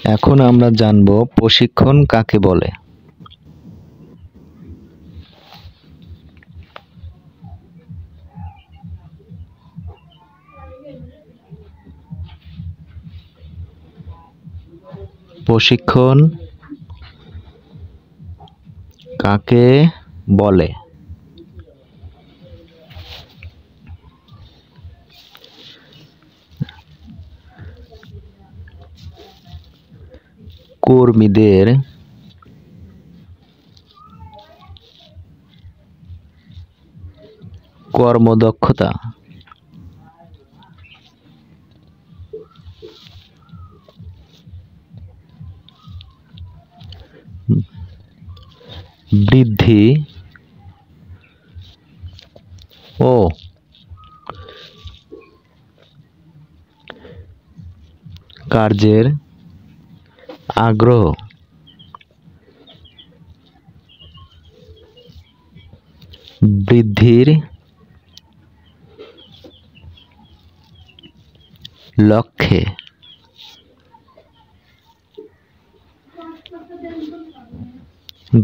এখন আমরা জানব প্রশিক্ষণ কাকে বলে। প্রশিক্ষণ কাকে বলে? কর্মীদের কর্মদক্ষতা বৃদ্ধি ও কার্যের আগ্রহ বৃদ্ধির লক্ষ্যে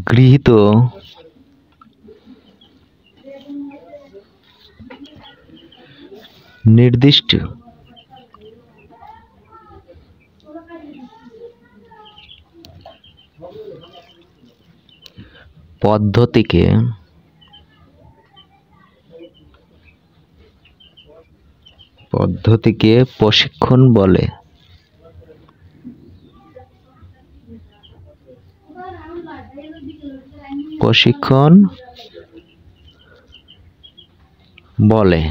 গৃহীত নির্দিষ্ট পদ্ধতিকে প্রশিক্ষণ বলে। প্রশিক্ষণ বলে।